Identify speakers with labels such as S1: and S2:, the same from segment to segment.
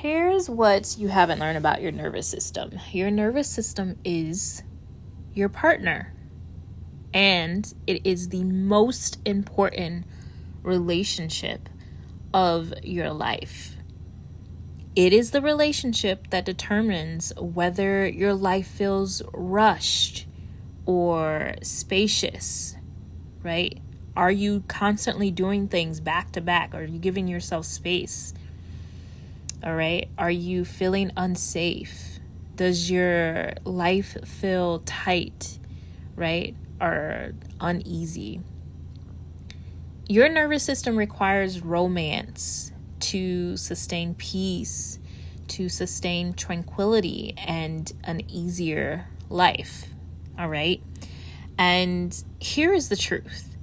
S1: Here's what you haven't learned about your nervous system. Your nervous system is your partner, and it is the most important relationship of your life. It is the relationship that determines whether your life feels rushed or spacious, right? Are you constantly doing things back to back? Are you giving yourself space? All right. Are you feeling unsafe? Does your life feel tight, right? Or uneasy? Your nervous system requires romance to sustain peace, to sustain tranquility and an easier life. All right. And here is the truth.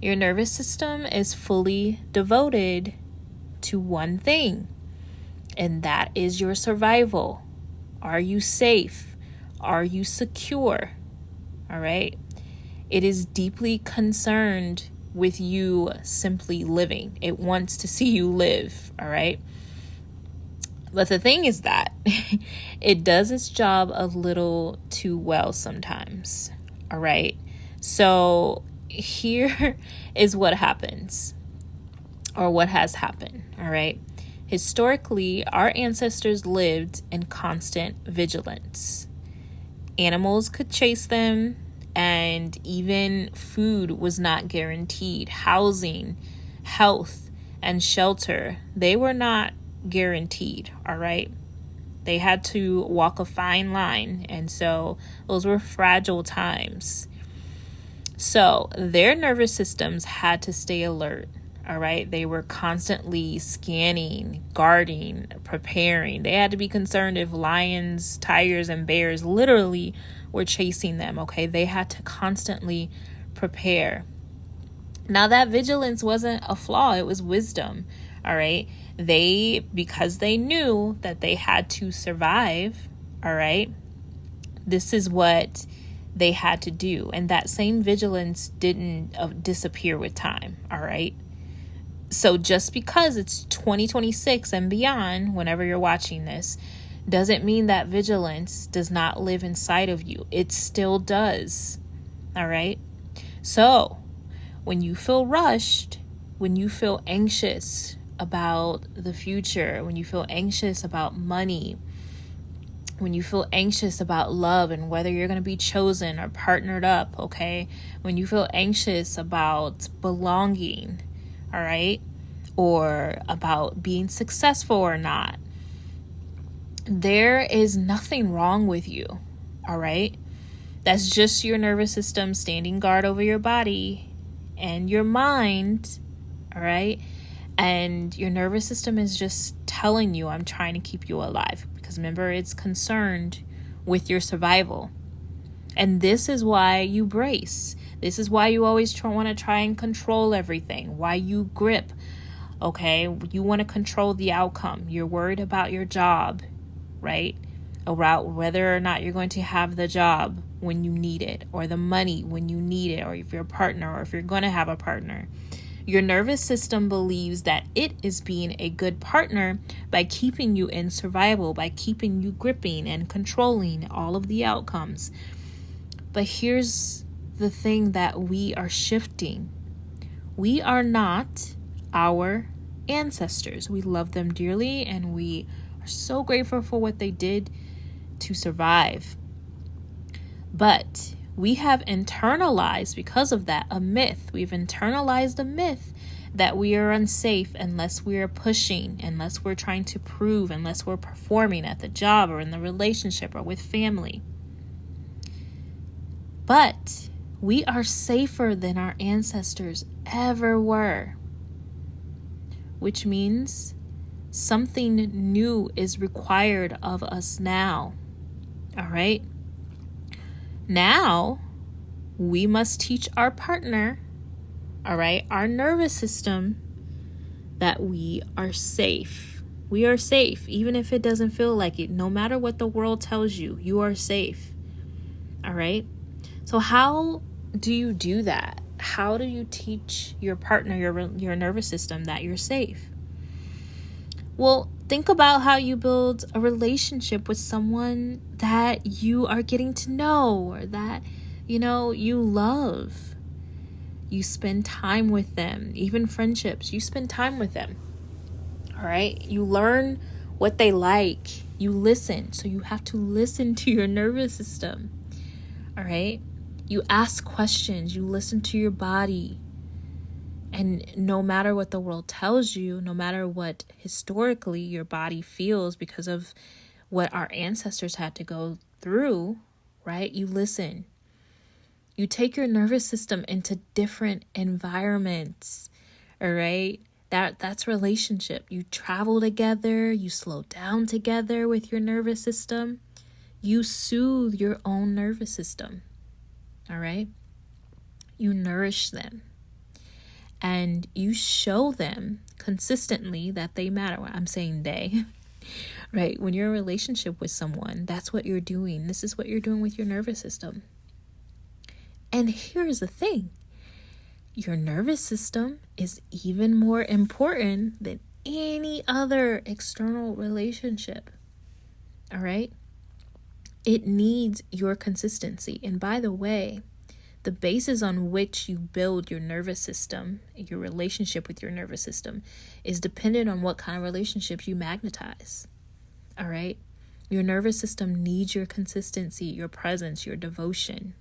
S1: Your nervous system is fully devoted to one thing, and that is your survival. Are you safe? Are you secure? All right. It is deeply concerned with you simply living. It wants to see you live. All right. But the thing is that it does its job a little too well sometimes. All right. So here is what happens, or what has happened. All right. Historically, our ancestors lived in constant vigilance. Animals could chase them, and even food was not guaranteed. Housing, health, and shelter, they were not guaranteed, all right? They had to walk a fine line, and so those were fragile times. So their nervous systems had to stay alert. All right. They were constantly scanning, guarding, preparing. They had to be concerned if lions, tigers, and bears literally were chasing them. Okay. They had to constantly prepare. Now, that vigilance wasn't a flaw, it was wisdom. All right. Because they knew that they had to survive. All right. This is what they had to do. And that same vigilance didn't disappear with time. All right. So just because it's 2026 and beyond, whenever you're watching this, doesn't mean that vigilance does not live inside of you. It still does. All right. So when you feel rushed, when you feel anxious about the future, when you feel anxious about money, when you feel anxious about love and whether you're going to be chosen or partnered up, okay? When you feel anxious about belonging, all right? Or about being successful or not, there is nothing wrong with you, all right? That's just your nervous system standing guard over your body and your mind, all right? And your nervous system is just telling you, I'm trying to keep you alive. Because remember, it's concerned with your survival. And this is why you brace. This is why you always want to try and control everything. Why you grip. Okay, you want to control the outcome. You're worried about your job, right? About whether or not you're going to have the job when you need it, or the money when you need it, or if you're a partner, or if you're going to have a partner. Your nervous system believes that it is being a good partner by keeping you in survival, by keeping you gripping and controlling all of the outcomes. But here's the thing that we are shifting. We are not our ancestors. We love them dearly, and we are so grateful for what they did to survive. But we have internalized, because of that, a myth. We've internalized a myth that we are unsafe unless we are pushing, unless we're trying to prove, unless we're performing at the job or in the relationship or with family. But we are safer than our ancestors ever were, which means something new is required of us now. All right? Now, we must teach our partner, all right, our nervous system, that we are safe. We are safe, even if it doesn't feel like it. No matter what the world tells you, you are safe. All right? So how do you do that? How do you teach your partner, your nervous system, that you're safe? Well, Think about how you build a relationship with someone that you are getting to know, or that, you love. You spend time with them, even friendships, you spend time with them. All right. You learn what they like. You listen. So you have to listen to your nervous system. All right. You ask questions. You listen to your body. And no matter what the world tells you, no matter what historically your body feels because of what our ancestors had to go through, right? You listen. You take your nervous system into different environments, all right? That's relationship. You travel together, you slow down together with your nervous system. You soothe your own nervous system, all right? You nourish them. And you show them consistently that they matter. I'm saying they, right? When you're in a relationship with someone, that's what you're doing. This is what you're doing with your nervous system. And here's the thing. Your nervous system is even more important than any other external relationship. All right? It needs your consistency. And by the way, the basis on which you build your nervous system, your relationship with your nervous system, is dependent on what kind of relationships you magnetize. All right? Your nervous system needs your consistency, your presence, your devotion.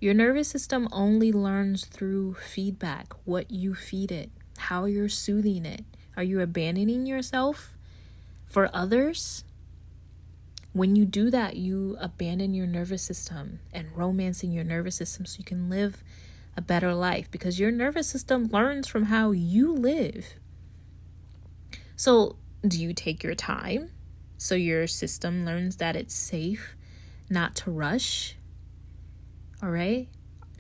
S1: Your nervous system only learns through feedback, what you feed it, how you're soothing it. Are you abandoning yourself for others? When you do that, you abandon your nervous system and romancing your nervous system so you can live a better life, because your nervous system learns from how you live. So, do you take your time so your system learns that it's safe not to rush? All right?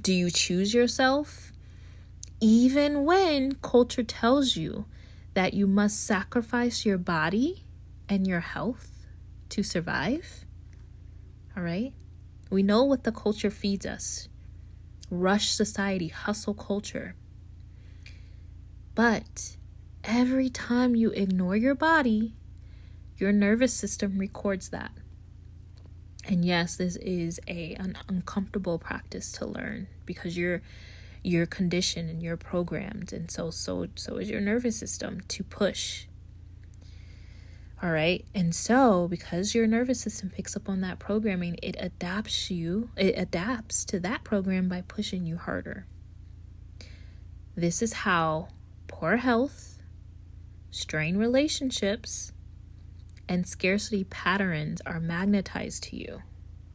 S1: Do you choose yourself even when culture tells you that you must sacrifice your body and your health to survive? All right? We know what the culture feeds us. Rush society, hustle culture. But every time you ignore your body, your nervous system records that. And yes, this is an uncomfortable practice to learn, because you're conditioned and you're programmed, and so is your nervous system to push. All right. And so because your nervous system picks up on that programming, it adapts to that program by pushing you harder. This is how poor health, strained relationships, and scarcity patterns are magnetized to you.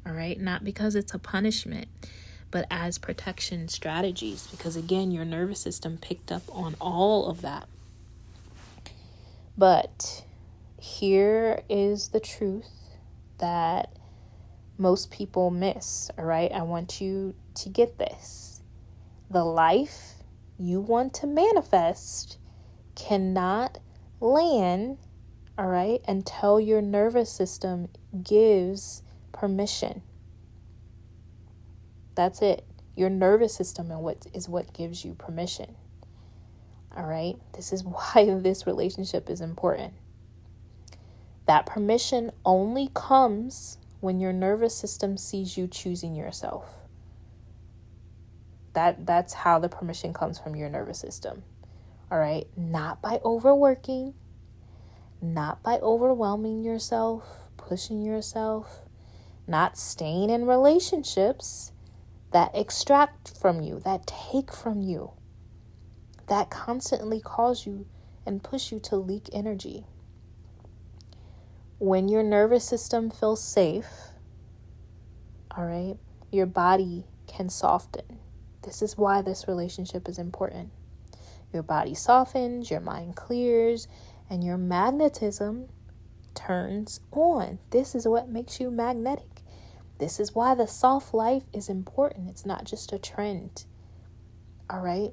S1: All right. Not because it's a punishment, but as protection strategies, because again, your nervous system picked up on all of that. But here is the truth that most people miss, all right? I want you to get this. The life you want to manifest cannot land, all right, until your nervous system gives permission. That's it. Your nervous system is what gives you permission. All right? This is why this relationship is important. That permission only comes when your nervous system sees you choosing yourself. That's how the permission comes from your nervous system. All right? Not by overworking, not by overwhelming yourself, pushing yourself, not staying in relationships that extract from you, that take from you, that constantly cause you and push you to leak energy. When your nervous system feels safe, all right, your body can soften. This is why this relationship is important. Your body softens, your mind clears, and your magnetism turns on. This is what makes you magnetic. This is why the soft life is important. It's not just a trend. All right?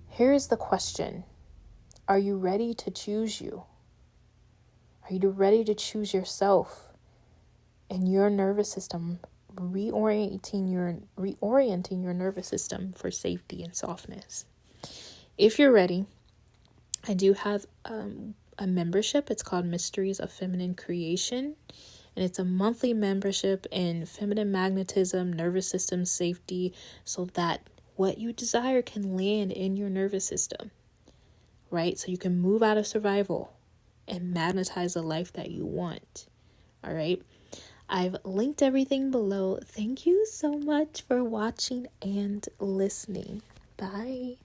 S1: Here's the question. Are you ready to choose you? Are you ready to choose yourself and your nervous system, reorienting your nervous system for safety and softness? If you're ready, I do have a membership. It's called Mysteries of Feminine Creation. And it's a monthly membership in feminine magnetism, nervous system safety, so that what you desire can land in your nervous system, right? So you can move out of survival and magnetize the life that you want. All right. I've linked everything below. Thank you so much for watching and listening. Bye.